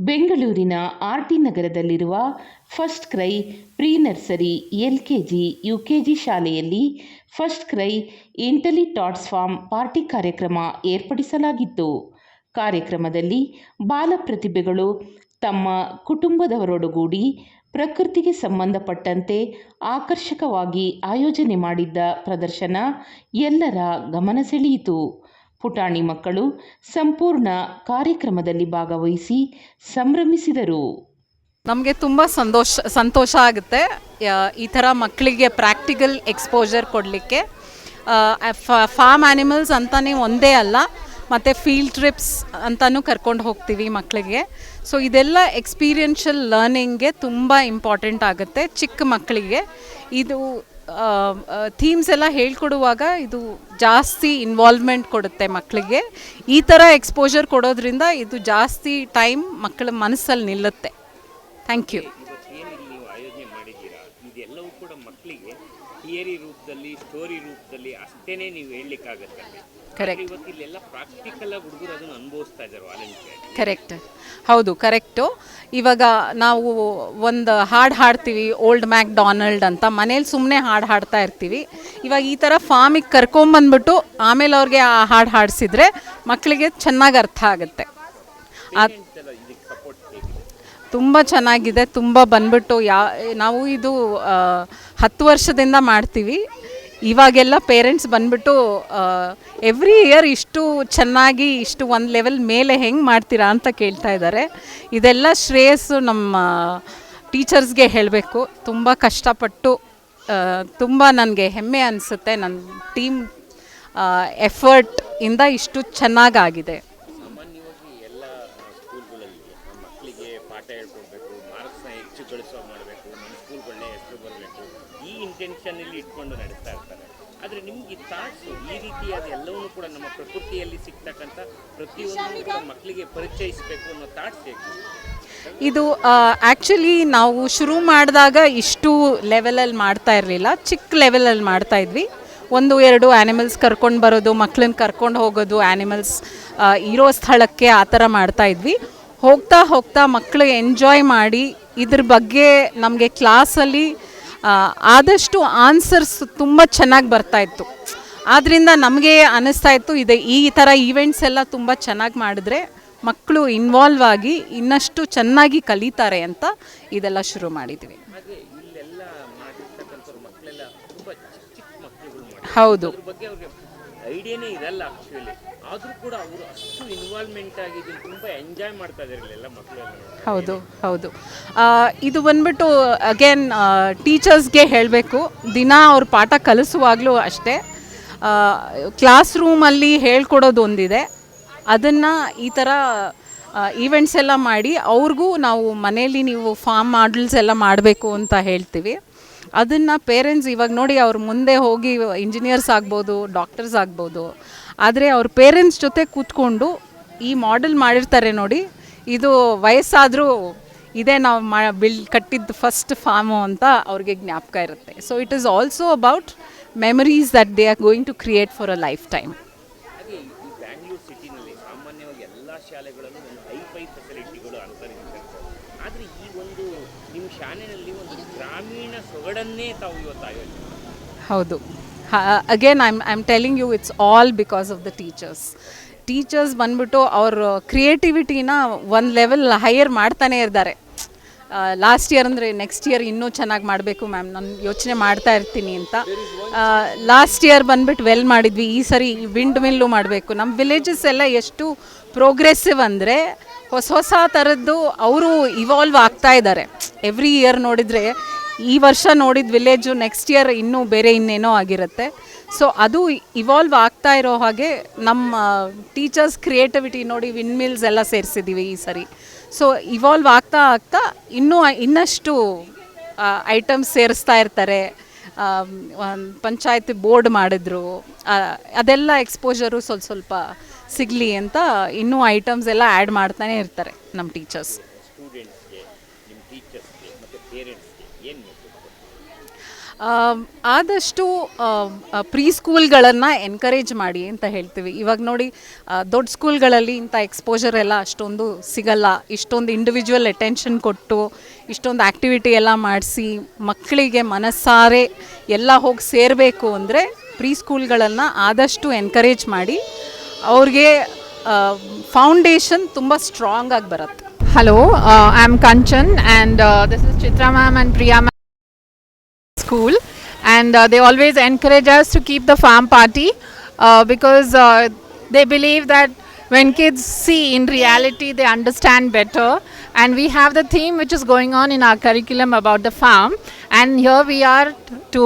ಬೆಂಗಳೂರಿನ ಆರ್.ಟಿ. ನಗರದಲ್ಲಿರುವ first cry pre nursery LKG, UKG ಶಾಲೆಯಲ್ಲಿ first CRY intelli transform party ಕಾರ್ಯಕ್ರಮ ಏರ್ಪಡಿಸಲಾಗಿತ್ತು. ಕಾರ್ಯಕ್ರಮದಲ್ಲಿ ಬಾಲ ಪ್ರತಿಭೆಗಳು ತಮ್ಮ ಕುಟುಂಬದವರೊಡಗೂಡಿ ಪ್ರಕೃತಿಗೆ ಸಂಬಂಧಪಟ್ಟಂತೆ ಆಕರ್ಷಕವಾಗಿ ಆಯೋಜನೆ ಮಾಡಿದ್ದ ಪ್ರದರ್ಶನ ಎಲ್ಲರ ಗಮನ ಸೆಳೆಯಿತು. ಪುಟಾಣಿ ಮಕ್ಕಳು ಸಂಪೂರ್ಣ ಕಾರ್ಯಕ್ರಮದಲ್ಲಿ ಭಾಗವಹಿಸಿ ಸಂಭ್ರಮಿಸಿದರು. ನಮಗೆ ತುಂಬ ಸಂತೋಷ ಆಗುತ್ತೆ ಈ ಥರ ಮಕ್ಕಳಿಗೆ ಪ್ರಾಕ್ಟಿಕಲ್ ಎಕ್ಸ್ಪೋಜರ್ ಕೊಡಲಿಕ್ಕೆ. ಫಾರ್ಮ್ ಆ್ಯನಿಮಲ್ಸ್ ಅಂತಲೇ ಒಂದೇ ಅಲ್ಲ, ಮತ್ತು ಫೀಲ್ಡ್ ಟ್ರಿಪ್ಸ್ ಅಂತಲೂ ಕರ್ಕೊಂಡು ಹೋಗ್ತೀವಿ ಮಕ್ಕಳಿಗೆ. ಸೊ ಇದೆಲ್ಲ ಎಕ್ಸ್ಪೀರಿಯನ್ಷಿಯಲ್ ಲರ್ನಿಂಗ್ಗೆ ತುಂಬ ಇಂಪಾರ್ಟೆಂಟ್ ಆಗುತ್ತೆ ಚಿಕ್ಕ ಮಕ್ಕಳಿಗೆ. ಇದು ಥೀಮ್ಸ್ ಎಲ್ಲ ಹೇಳ್ಕೊಡುವಾಗ ಇದು ಜಾಸ್ತಿ ಇನ್ವಾಲ್ವ್ಮೆಂಟ್ ಕೊಡುತ್ತೆ ಮಕ್ಕಳಿಗೆ. ಈ ಥರ ಎಕ್ಸ್ಪೋಜರ್ ಕೊಡೋದ್ರಿಂದ ಇದು ಜಾಸ್ತಿ ಟೈಮ್ ಮಕ್ಕಳ ಮನಸ್ಸಲ್ಲಿ ನಿಲ್ಲುತ್ತೆ. Thank you. ನೀವು ಆಯೋಜನೆ ಮಾಡಿದ್ದೀರಾ, ಇದೆಲ್ಲವೂ ಕೂಡ ಮಕ್ಕಳಿಗೆ ಥಿಯರಿ ರೂಪದಲ್ಲಿ, ಸ್ಟೋರಿ ರೂಪದಲ್ಲಿ ಅಷ್ಟೇ ನೀವು ಹೇಳಲಿಕ್ಕಾಗತ್ತೆ. ಕರೆಕ್ಟ್. ಇವತ್ತು ಇಲ್ಲೆಲ್ಲ ಪ್ರಾಕ್ಟಿಕಲ್ ಆಗಿ ಹುಡುಗರು ಅದನ್ನು ಅನುಭವಿಸ್ತಾ ಇದ್ದಾರೆ ವಾಲಂಟಿಯರ್. ಕರೆಕ್ಟ್, ಹೌದು, ಕರೆಕ್ಟು. ಇವಾಗ ನಾವು ಒಂದು ಹಾಡು ಹಾಡ್ತೀವಿ, ಓಲ್ಡ್ ಮ್ಯಾಕ್ಡೊನಾಲ್ಡ್ ಅಂತ, ಮನೇಲಿ ಸುಮ್ಮನೆ ಹಾಡ್ತಾ ಇರ್ತೀವಿ. ಇವಾಗ ಈ ಥರ ಫಾರ್ಮಿಗೆ ಕರ್ಕೊಂಬಂದ್ಬಿಟ್ಟು ಆಮೇಲೆ ಅವ್ರಿಗೆ ಆ ಹಾಡು ಹಾಡಿಸಿದ್ರೆ ಮಕ್ಕಳಿಗೆ ಚೆನ್ನಾಗಿ ಅರ್ಥ ಆಗುತ್ತೆ. ತುಂಬ ಚೆನ್ನಾಗಿದೆ. ತುಂಬ ಬಂದ್ಬಿಟ್ಟು ನಾವು ಇದು 10 ವರ್ಷದಿಂದ ಮಾಡ್ತೀವಿ. ಇವಾಗೆಲ್ಲ ಪೇರೆಂಟ್ಸ್ ಬಂದ್ಬಿಟ್ಟು ಎವ್ರಿ ಇಯರ್ ಇಷ್ಟು ಚೆನ್ನಾಗಿ ಇಷ್ಟು ಒಂದು ಲೆವೆಲ್ ಮೇಲೆ ಹೆಂಗೆ ಮಾಡ್ತೀರಾ ಅಂತ ಕೇಳ್ತಾ ಇದ್ದಾರೆ. ಇದೆಲ್ಲ ಶ್ರೇಯಸ್ಸು ನಮ್ಮ ಟೀಚರ್ಸ್ಗೆ ಹೇಳಬೇಕು. ತುಂಬ ಕಷ್ಟಪಟ್ಟು ತುಂಬ ನನಗೆ ಹೆಮ್ಮೆ ಅನಿಸುತ್ತೆ. ನನ್ನ ಟೀಮ್ ಎಫರ್ಟ್ ಇಂದ ಇಷ್ಟು ಚೆನ್ನಾಗಾಗಿದೆ. ಸಾಮಾನ್ಯವಾಗಿ ಎಲ್ಲ ಸ್ಕೂಲ್ಗಳಲ್ಲಿ ಮಕ್ಕಳಿಗೆ ಪಾಠ ಹೇಳ್ಕೊಡ್ಬೇಕು, ಮಾರ್ಕ್ಸ್ನ ಹೆಚ್ಚು ಗಳಿಸೋ ಮಾಡಬೇಕು, ನಮ್ಮ ಸ್ಕೂಲ್ಗಳನ್ನೇ ಹೆಸರು ಬರಬೇಕು, ಈ ಇಂಟೆನ್ಷನಲ್ಲಿ ಇಟ್ಕೊಂಡು ನಡೆಸ್ತಾ ಇರ್ತಾರೆ. ಆದರೆ ನಿಮ್ಗೆ ಈ ಥಾಟ್ಸು ಈ ರೀತಿಯಾದ ಎಲ್ಲವನ್ನೂ ಕೂಡ ನಮ್ಮ ಪ್ರಕೃತಿಯಲ್ಲಿ ಸಿಗ್ತಕ್ಕಂಥ ಪ್ರತಿಯೊಂದು ಕೂಡ ಮಕ್ಕಳಿಗೆ ಪರಿಚಯಿಸಬೇಕು ಅನ್ನೋ ಥಾಟ್ಸ್ ಹೇಗೆ? ಇದು ಆ್ಯಕ್ಚುಲಿ ನಾವು ಶುರು ಮಾಡಿದಾಗ ಇಷ್ಟು ಲೆವೆಲಲ್ಲಿ ಮಾಡ್ತಾ ಇರಲಿಲ್ಲ, ಚಿಕ್ಕ ಲೆವೆಲಲ್ಲಿ ಮಾಡ್ತಾ ಇದ್ವಿ. 1-2 ಆ್ಯನಿಮಲ್ಸ್ ಕರ್ಕೊಂಡು ಬರೋದು, ಮಕ್ಕಳನ್ನ ಕರ್ಕೊಂಡು ಹೋಗೋದು ಆ್ಯನಿಮಲ್ಸ್ ಇರೋ ಸ್ಥಳಕ್ಕೆ, ಆ ಥರ ಮಾಡ್ತಾಯಿದ್ವಿ. ಹೋಗ್ತಾ ಹೋಗ್ತಾ ಮಕ್ಕಳು ಎಂಜಾಯ್ ಮಾಡಿ ಇದ್ರ ಬಗ್ಗೆ ನಮಗೆ ಕ್ಲಾಸಲ್ಲಿ ಆದಷ್ಟು ಆನ್ಸರ್ಸ್ ತುಂಬ ಚೆನ್ನಾಗಿ ಬರ್ತಾಯಿತ್ತು. ಆದ್ದರಿಂದ ನಮಗೆ ಅನ್ನಿಸ್ತಾ ಇತ್ತು ಈ ಥರ ಈವೆಂಟ್ಸ್ ಎಲ್ಲ ತುಂಬ ಚೆನ್ನಾಗಿ ಮಾಡಿದ್ರೆ ಮಕ್ಕಳು ಇನ್ವಾಲ್ವ್ ಆಗಿ ಇನ್ನಷ್ಟು ಚೆನ್ನಾಗಿ ಕಲಿತಾರೆ ಅಂತ ಇದೆಲ್ಲ ಶುರು ಮಾಡಿದ್ವಿ. ಇಲ್ಲೆಲ್ಲ ಮಾಡಿರ್ತಕ್ಕಂಥವ್ರು ಮಕ್ಕಳೆಲ್ಲ ತುಂಬ ಚಿಕ್ಕ ಮಕ್ಕಳುಗಳು, ಹೌದು, ಅದ್ರ ಬಗ್ಗೆ ಅವ್ರಿಗೆ ಐಡಿಯಾನೇ ಇರಲ್ಲ ಆ್ಯಕ್ಚುಲಿ. ಆದರೂ ಕೂಡ ಅವರು ಅಷ್ಟು ಇನ್ವಾಲ್ವ್ಮೆಂಟ್ ಆಗಿ ತುಂಬ ಎಂಜಾಯ್ ಮಾಡ್ತಾ ಇದ್ದಾರೆ ಎಲ್ಲ ಮಕ್ಕಳೆಲ್ಲ. ಹೌದು ಹೌದು. ಇದು ಬಂದ್ಬಿಟ್ಟು ಅಗೇನ್ ಟೀಚರ್ಸ್ಗೆ ಹೇಳಬೇಕು, ದಿನ ಅವ್ರ ಪಾಠ ಕಲಿಸುವಾಗಲೂ ಅಷ್ಟೇ ಕ್ಲಾಸ್ ರೂಮಲ್ಲಿ ಹೇಳ್ಕೊಡೋದು ಒಂದಿದೆ, ಅದನ್ನು ಈ ಥರ ಈವೆಂಟ್ಸ್ ಎಲ್ಲ ಮಾಡಿ ಅವ್ರಿಗೂ ನಾವು ಮನೇಲಿ ನೀವು ಫಾರ್ಮ್ ಮಾಡಲ್ಸ್ ಎಲ್ಲ ಮಾಡಬೇಕು ಅಂತ ಹೇಳ್ತೀವಿ. ಅದನ್ನು ಪೇರೆಂಟ್ಸ್ ಇವಾಗ ನೋಡಿ ಅವ್ರು ಮುಂದೆ ಹೋಗಿ ಇಂಜಿನಿಯರ್ಸ್ ಆಗ್ಬೋದು, ಡಾಕ್ಟರ್ಸ್ ಆಗ್ಬೋದು, ಆದರೆ ಅವ್ರ ಪೇರೆಂಟ್ಸ್ ಜೊತೆ ಕೂತ್ಕೊಂಡು ಈ ಮಾಡೆಲ್ ಮಾಡಿರ್ತಾರೆ ನೋಡಿ, ಇದು ವಯಸ್ಸಾದರೂ ಇದೇ ನಾವು ಕಟ್ಟಿದ್ದು ಫಸ್ಟ್ ಫಾರ್ಮು ಅಂತ ಅವ್ರಿಗೆ ಜ್ಞಾಪಕ ಇರುತ್ತೆ. So it is also about memories that they are going to create for a lifetime. ಹಾಗೆ ಈ ಬ್ಯಾಂಗ್ಳೂರು ಸಿಟಿನಲ್ಲಿ ಸಾಮಾನ್ಯವಾಗಿ ಎಲ್ಲ ಶಾಲೆಗಳಲ್ಲೂ ಒಂದು ಹೈಫೈ ಫೆಸಿಲಿಟಿಗಳು ಅಂತರಿರ್ತಾರೆ. ಆದರೆ ಈ ಒಂದು ನಿಮ್ಮ ಶಾಲೆಯಲ್ಲಿ ಒಂದು ಗ್ರಾಮೀಣ ಸೊಗಡನ್ನೇ ತಾವು ಇವತ್ತು ಆಯೋಜನೆ. ಹೌದು, again I am telling you it's all because of the teachers ಬಂದ್ಬಿಟ್ಟು ಅವ್ರ ಕ್ರಿಯೇಟಿವಿಟಿನ ಒಂದು ಲೆವೆಲ್ ಹೈಯರ್ ಮಾಡ್ತಾನೆ ಇದ್ದಾರೆ. ಲಾಸ್ಟ್ ಇಯರ್ ಅಂದರೆ ನೆಕ್ಸ್ಟ್ ಇಯರ್ ಇನ್ನೂ ಚೆನ್ನಾಗಿ ಮಾಡಬೇಕು ಮ್ಯಾಮ್, ನಾನು ಯೋಚನೆ ಮಾಡ್ತಾ ಇರ್ತೀನಿ ಅಂತ. ಲಾಸ್ಟ್ ಇಯರ್ ಬಂದ್ಬಿಟ್ಟು ವೆಲ್ ಮಾಡಿದ್ವಿ, ಈ ಸರಿ ವಿಂಡ್ ಮಿಲ್ಲು ಮಾಡಬೇಕು. ನಮ್ಮ ವಿಲೇಜಸ್ ಎಲ್ಲ ಎಷ್ಟು ಪ್ರೋಗ್ರೆಸಿವ್ ಅಂದರೆ ಹೊಸ ಥರದ್ದು ಅವರು ಇವಾಲ್ವ್ ಆಗ್ತಾ ಇದ್ದಾರೆ. ಎವ್ರಿ ಇಯರ್ ನೋಡಿದರೆ ಈ ವರ್ಷ ನೋಡಿದ ವಿಲೇಜು ನೆಕ್ಸ್ಟ್ ಇಯರ್ ಇನ್ನೂ ಬೇರೆ ಇನ್ನೇನೋ ಆಗಿರುತ್ತೆ. ಸೊ ಅದು ಇವಾಲ್ವ್ ಆಗ್ತಾ ಇರೋ ಹಾಗೆ ನಮ್ಮ ಟೀಚರ್ಸ್ ಕ್ರಿಯೇಟಿವಿಟಿ ನೋಡಿ ವಿಂಡ್ ಮಿಲ್ಸ್ ಎಲ್ಲ ಸೇರಿಸಿದ್ದೀವಿ ಈ ಸರಿ. ಸೊ ಇವಾಲ್ವ್ ಆಗ್ತಾ ಇನ್ನಷ್ಟು ಐಟಮ್ಸ್ ಸೇರಿಸ್ತಾ ಇರ್ತಾರೆ. ಪಂಚಾಯತ್ ಬೋರ್ಡ್ ಮಾಡಿದ್ರು, ಅದೆಲ್ಲ ಎಕ್ಸ್ಪೋಜರು ಸ್ವಲ್ಪ ಸಿಗಲಿ ಅಂತ ಇನ್ನೂ ಐಟಮ್ಸ್ ಎಲ್ಲ ಆ್ಯಡ್ ಮಾಡ್ತಾನೆ ಇರ್ತಾರೆ ನಮ್ಮ ಟೀಚರ್ಸ್. ಸ್ಟೂಡೆಂಟ್ಸ್ಗೆ, ನಿಮ್ಮ ಟೀಚರ್ಸ್ಗೆ ಮತ್ತು ಪೇರೆಂಟ್ಸ್ಗೆ ಏನು ಮೆಸೇಜ್? ಆದಷ್ಟು ಪ್ರೀ ಸ್ಕೂಲ್ಗಳನ್ನು ಎನ್ಕರೇಜ್ ಮಾಡಿ ಅಂತ ಹೇಳ್ತೀವಿ. ಇವಾಗ ನೋಡಿ ದೊಡ್ಡ ಸ್ಕೂಲ್ಗಳಲ್ಲಿ ಇಂಥ ಎಕ್ಸ್ಪೋಜರ್ ಎಲ್ಲ ಅಷ್ಟೊಂದು ಸಿಗಲ್ಲ. ಇಷ್ಟೊಂದು ಇಂಡಿವಿಜುವಲ್ ಅಟೆನ್ಷನ್ ಕೊಟ್ಟು ಇಷ್ಟೊಂದು ಆ್ಯಕ್ಟಿವಿಟಿ ಎಲ್ಲ ಮಾಡಿಸಿ ಮಕ್ಕಳಿಗೆ ಮನಸ್ಸಾರೆ ಎಲ್ಲ ಹೋಗಿ ಸೇರಬೇಕು ಅಂದರೆ ಪ್ರೀ ಸ್ಕೂಲ್ಗಳನ್ನು ಆದಷ್ಟು ಎನ್ಕರೇಜ್ ಮಾಡಿ ಅವ್ರಿಗೆ ಫೌಂಡೇಶನ್ ತುಂಬ ಸ್ಟ್ರಾಂಗ್ ಆಗಿ ಬರುತ್ತೆ. Hello, I'm Kanchan and this is Chitra ma'am and Priya ma'am school, and they always encourage us to keep the farm party because they believe that when kids see in reality they understand better, and we have the theme which is going on in our curriculum about the farm, and here we are to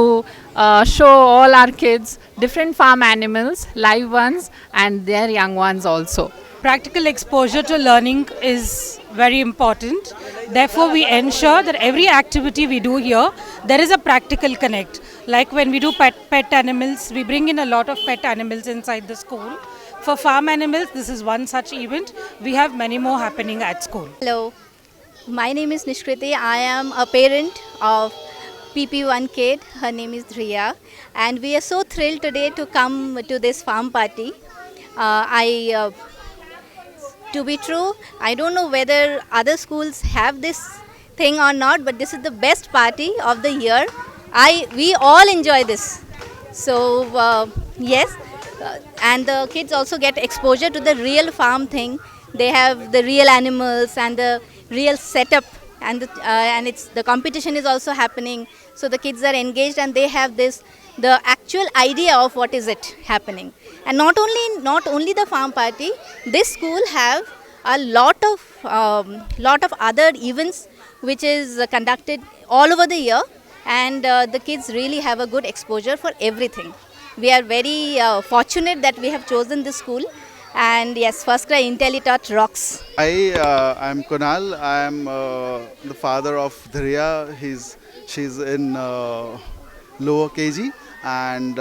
show all our kids different farm animals, live ones and their young ones also. Practical exposure to learning is very important. Therefore, we ensure that every activity we do here, there is a practical connect. Like when we do pet animals, we bring in a lot of pet animals inside the school. For farm animals, this is one such event. We have many more happening at school. Hello, my name is Nishkriti. I am a parent of PP1 kid. Her name is Dhriya, and we are so thrilled today to come to this farm party. To be true, I don't know whether other schools have this thing or not, but this is the best party of the year. We all enjoy this. So yes, and the kids also get exposure to the real farm thing. They have the real animals and the real setup, and the competition is also happening. So the kids are engaged and they have the actual idea of what is it happening. And not only the farm party, this school have a lot of other events which is conducted all over the year, and the kids really have a good exposure for everything. We are very fortunate that we have chosen this school, and yes, First Cry IntelliTouch rocks. I'm Kunal. I am the father of Dhriya. She's in lower KG, and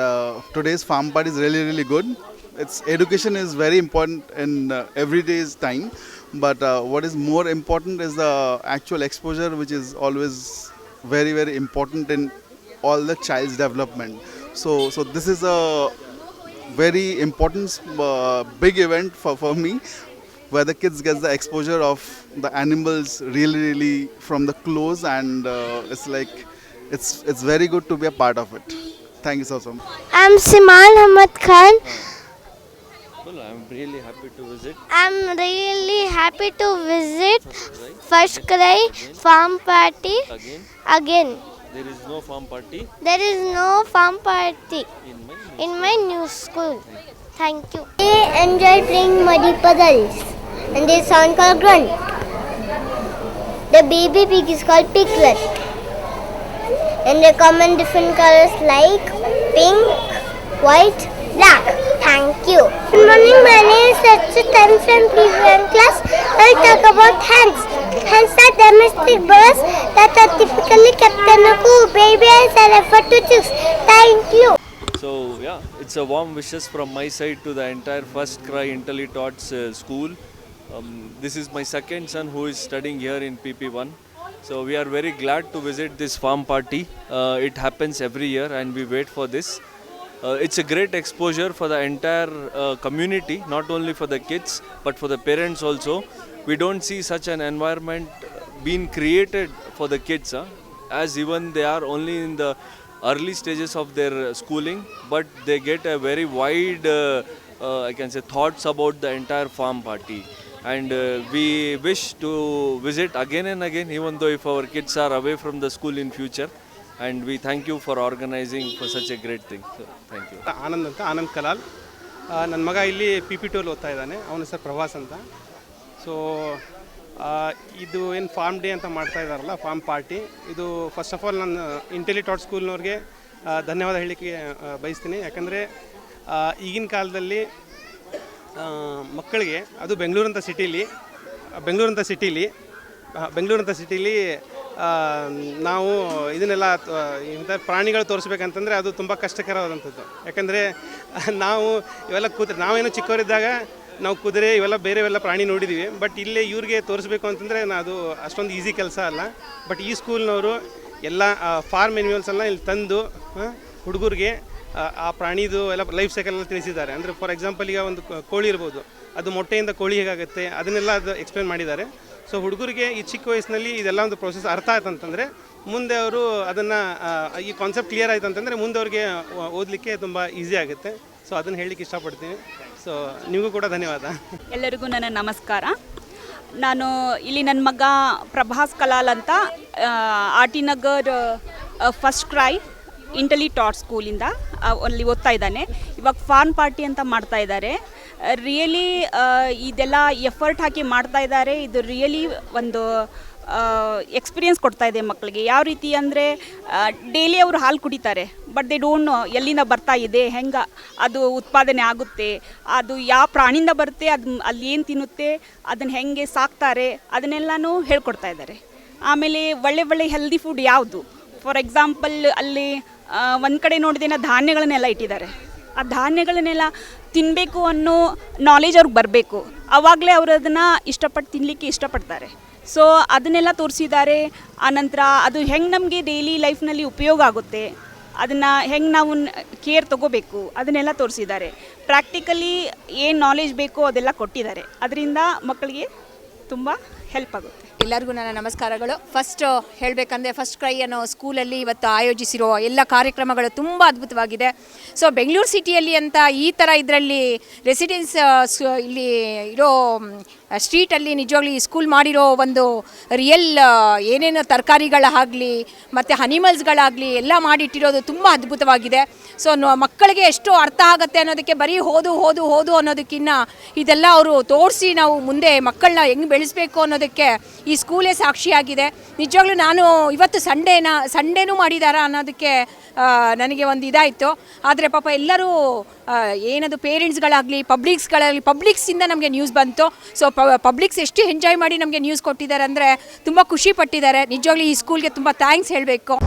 today's farm party is really good. Education is very important in everyday's time, but what is more important is the actual exposure, which is always very important in all the child's development. So this is a very important big event for me, where the kids get the exposure of the animals really from the close, and it's very good to be a part of it. Thank you so much. I'm Simal Ahmad Khan. I'm really happy to visit. I'm really happy to visit First Cry farm party again. There is no farm party There is no farm party in my in my new school. Thank you. They enjoy playing muddy puddles and they sound called grunt. The baby pig is called piglet, and they come in different colors like pink, white, black. Thank you. Good morning, my name is Rachit. I'm from P1 class. I'll talk about hens. Hens are domestic birds that are typically kept in a coop. Baby hens are referred to chicks. Thank you. So yeah, it's a warm wishes from my side to the entire First Cry IntelliTouch school. This is my second son who is studying here in PP1. So we are very glad to visit this farm party. It happens every year and we wait for this. It's a great exposure for the entire community, not only for the kids but for the parents also. We don't see such an environment being created for the kids, as even they are only in the early stages of their schooling, but they get a very wide I can say thoughts about the entire farm party. And we wish to visit again and again, even though if our kids are away from the school in future. And we thank you for organizing for such a great thing. So, thank you. Anand Kalal. ನನ್ನ ಮಗ ಇಲ್ಲಿ PP2 ಓದ್ತಾ ಇದ್ದಾನೆ. ಅವನ ಹೆಸರು ಪ್ರವಾಸ್ ಅಂತ. So ಇದು ಏನು ಫಾರ್ಮ್ ಡೇ ಅಂತ ಮಾಡ್ತಾ ಇದ್ದಾರಲ್ಲ, ಫಾರ್ಮ್ ಪಾರ್ಟಿ, ಇದು ಫಸ್ಟ್ ಆಫ್ ಆಲ್ ನಾನು IntelliTouch ಸ್ಕೂಲ್ನವ್ರಿಗೆ ಧನ್ಯವಾದ ಹೇಳಲಿಕ್ಕೆ ಬಯಸ್ತೀನಿ. ಯಾಕಂದರೆ ಈಗಿನ ಕಾಲದಲ್ಲಿ ಮಕ್ಕಳಿಗೆ, ಅದು ಬೆಂಗಳೂರಂಥ ಸಿಟೀಲಿ ನಾವು ಇದನ್ನೆಲ್ಲ ಇಂಥ ಪ್ರಾಣಿಗಳು ತೋರಿಸ್ಬೇಕಂತಂದರೆ ಅದು ತುಂಬ ಕಷ್ಟಕರವಾದಂಥದ್ದು. ಯಾಕಂದರೆ ನಾವೇನೋ ಚಿಕ್ಕವರಿದ್ದಾಗ ನಾವು ಕುದುರೆ ಇವೆಲ್ಲ ಬೇರೆವೆಲ್ಲ ಪ್ರಾಣಿ ನೋಡಿದ್ದೀವಿ, ಬಟ್ ಇಲ್ಲೇ ಇವ್ರಿಗೆ ತೋರಿಸ್ಬೇಕು ಅಂತಂದರೆ ಅದು ಅಷ್ಟೊಂದು ಈಸಿ ಕೆಲಸ ಅಲ್ಲ. ಬಟ್ ಈ ಸ್ಕೂಲ್ನವರು ಎಲ್ಲ ಫಾರ್ಮ್ ಎನಿಮಲ್ಸ್ ಎಲ್ಲ ಇಲ್ಲಿ ತಂದು ಹುಡುಗರಿಗೆ ಆ ಪ್ರಾಣಿದು ಎಲ್ಲ ಲೈಫ್ ಸೈಕಲ್ ಎಲ್ಲ ತಿಳಿಸಿದ್ದಾರೆ. ಅಂದರೆ ಫಾರ್ ಎಕ್ಸಾಂಪಲ್ ಈಗ ಒಂದು ಕೋಳಿ ಇರ್ಬೋದು, ಅದು ಮೊಟ್ಟೆಯಿಂದ ಕೋಳಿ ಹೇಗಾಗುತ್ತೆ ಅದನ್ನೆಲ್ಲ ಅದು ಎಕ್ಸ್ಪ್ಲೇನ್ ಮಾಡಿದ್ದಾರೆ. ಸೊ ಹುಡುಗರಿಗೆ ಈ ಚಿಕ್ಕ ವಯಸ್ಸಿನಲ್ಲಿ ಇದೆಲ್ಲ ಒಂದು ಪ್ರೊಸೆಸ್ ಅರ್ಥ ಆಯ್ತು ಅಂತಂದರೆ ಮುಂದೆ ಅವರು ಅದನ್ನು ಈ ಕಾನ್ಸೆಪ್ಟ್ ಕ್ಲಿಯರ್ ಆಯಿತು ಅಂತಂದರೆ ಮುಂದೆ ಅವ್ರಿಗೆ ಓದಲಿಕ್ಕೆ ತುಂಬ ಈಸಿ ಆಗುತ್ತೆ. ಸೊ ಅದನ್ನು ಹೇಳಲಿಕ್ಕೆ ಇಷ್ಟಪಡ್ತೀನಿ. ಸೊ ನಿಮಗೂ ಕೂಡ ಧನ್ಯವಾದ. ಎಲ್ಲರಿಗೂ ನನ್ನ ನಮಸ್ಕಾರ. ನಾನು ಇಲ್ಲಿ ನನ್ನ ಮಗ ಪ್ರಭಾಸ್ ಕಲಾಲ್ ಅಂತ R T Nagar first CRY Intellitot ಸ್ಕೂಲಿಂದ ಅಲ್ಲಿ ಓದ್ತಾ ಇದ್ದಾನೆ. ಇವಾಗ ಫಾರ್ಮ್ ಪಾರ್ಟಿ ಅಂತ ಮಾಡ್ತಾ ಇದ್ದಾರೆ. ರಿಯಲಿ ಇದೆಲ್ಲ ಎಫರ್ಟ್ ಹಾಕಿ ಮಾಡ್ತಾ ಇದ್ದಾರೆ. ಇದು ರಿಯಲಿ ಒಂದು ಎಕ್ಸ್ಪೀರಿಯನ್ಸ್ ಕೊಡ್ತಾ ಇದೆ ಮಕ್ಕಳಿಗೆ. ಯಾವ ರೀತಿ ಅಂದರೆ ಡೈಲಿ ಅವರು ಹಾಲು ಕುಡಿತಾರೆ, ಬಟ್ ದೇ ಡೋಂಟ್ ನೋ ಎಲ್ಲಿಂದ ಬರ್ತಾ ಇದೆ, ಹೆಂಗೆ ಅದು ಉತ್ಪಾದನೆ ಆಗುತ್ತೆ, ಅದು ಯಾವ ಪ್ರಾಣಿಯಿಂದ ಬರುತ್ತೆ, ಅದು ಅಲ್ಲಿ ಏನು ತಿನ್ನುತ್ತೆ, ಅದನ್ನು ಹೆಂಗೆ ಸಾಕ್ತಾರೆ, ಅದನ್ನೆಲ್ಲನೂ ಹೇಳ್ಕೊಡ್ತಾ ಇದ್ದಾರೆ. ಆಮೇಲೆ ಒಳ್ಳೆ ಹೆಲ್ದಿ ಫುಡ್ ಯಾವುದು, ಫಾರ್ ಎಕ್ಸಾಂಪಲ್ ಅಲ್ಲಿ ಒಂದು ಕಡೆ ನೋಡಿದ್ರೆ ಧಾನ್ಯಗಳನ್ನೆಲ್ಲ ಇಟ್ಟಿದ್ದಾರೆ. ಆ ಧಾನ್ಯಗಳನ್ನೆಲ್ಲ ತಿನ್ನಬೇಕು ಅನ್ನೋ ನಾಲೆಜ್ ಅವ್ರಿಗೆ ಬರಬೇಕು. ಆವಾಗಲೇ ಅವರು ಅದನ್ನು ಇಷ್ಟಪಟ್ಟು ತಿನ್ನಲಿಕ್ಕೆ ಇಷ್ಟಪಡ್ತಾರೆ. ಸೊ ಅದನ್ನೆಲ್ಲ ತೋರಿಸಿದ್ದಾರೆ. ಆನಂತರ ಅದು ಹೆಂಗೆ ನಮಗೆ ಡೈಲಿ ಲೈಫ್ನಲ್ಲಿ ಉಪಯೋಗ ಆಗುತ್ತೆ, ಅದನ್ನು ಹೆಂಗೆ ನಾವು ಕೇರ್ ತೊಗೋಬೇಕು, ಅದನ್ನೆಲ್ಲ ತೋರಿಸಿದ್ದಾರೆ. ಪ್ರಾಕ್ಟಿಕಲಿ ಏನು ನಾಲೆಜ್ ಬೇಕೋ ಅದೆಲ್ಲ ಕೊಟ್ಟಿದ್ದಾರೆ. ಅದರಿಂದ ಮಕ್ಕಳಿಗೆ ತುಂಬ ಹೆಲ್ಪ್ ಆಗುತ್ತೆ. ಎಲ್ಲರಿಗೂ ನನ್ನ ನಮಸ್ಕಾರಗಳು. ಫಸ್ಟ್ ಹೇಳಬೇಕಂದ್ರೆ ಫಸ್ಟ್ ಕ್ರೈ ಅನ್ನೋ ಸ್ಕೂಲಲ್ಲಿ ಇವತ್ತು ಆಯೋಜಿಸಿರೋ ಎಲ್ಲ ಕಾರ್ಯಕ್ರಮಗಳು ತುಂಬ ಅದ್ಭುತವಾಗಿದೆ. ಸೊ ಬೆಂಗಳೂರು ಸಿಟಿಯಲ್ಲಿ ಅಂತ ಈ ಥರ ಇದರಲ್ಲಿ ರೆಸಿಡೆನ್ಸ್ ಇಲ್ಲಿ ಇರೋ ಸ್ಟ್ರೀಟಲ್ಲಿ ನಿಜವಾಗ್ಲೂ ಈ ಸ್ಕೂಲ್ ಮಾಡಿರೋ ಒಂದು ರಿಯಲ್ ಏನೇನು ತರಕಾರಿಗಳಾಗಲಿ ಮತ್ತು ಅನಿಮಲ್ಸ್ಗಳಾಗಲಿ ಎಲ್ಲ ಮಾಡಿಟ್ಟಿರೋದು ತುಂಬ ಅದ್ಭುತವಾಗಿದೆ. ಸೊ ಮಕ್ಕಳಿಗೆ ಎಷ್ಟು ಅರ್ಥ ಆಗುತ್ತೆ ಅನ್ನೋದಕ್ಕೆ ಬರೀ ಓದು ಅನ್ನೋದಕ್ಕಿಂತ ಇದೆಲ್ಲ ಅವರು ತೋರಿಸಿ ನಾವು ಮುಂದೆ ಮಕ್ಕಳನ್ನ ಹೆಂಗೆ ಬೆಳೆಸಬೇಕು ಅನ್ನೋದಕ್ಕೆ ಈ ಸ್ಕೂಲೇ ಸಾಕ್ಷಿಯಾಗಿದೆ. ನಿಜವಾಗ್ಲೂ ನಾನು ಇವತ್ತು ಸಂಡೇನೂ ಮಾಡಿದಾರ ಅನ್ನೋದಕ್ಕೆ ನನಗೆ ಒಂದು ಇದಾಯಿತು. ಆದರೆ ಪಾಪ ಎಲ್ಲರೂ ಏನದು ಪೇರೆಂಟ್ಸ್ಗಳಾಗಲಿ ಪಬ್ಲಿಕ್ಸಿಂದ ನಮಗೆ ನ್ಯೂಸ್ ಬಂತು. ಸೊ ಪಬ್ಲಿಕ್ಸ್ ಎಷ್ಟು ಎಂಜಾಯ್ ಮಾಡಿ ನಮಗೆ ನ್ಯೂಸ್ ಕೊಟ್ಟಿದ್ದಾರೆ ಅಂದರೆ ತುಂಬ ಖುಷಿ ಪಟ್ಟಿದ್ದಾರೆ. ನಿಜವಾಗ್ಲೂ ಈ ಸ್ಕೂಲ್ಗೆ ತುಂಬ ಥ್ಯಾಂಕ್ಸ್ ಹೇಳಬೇಕು.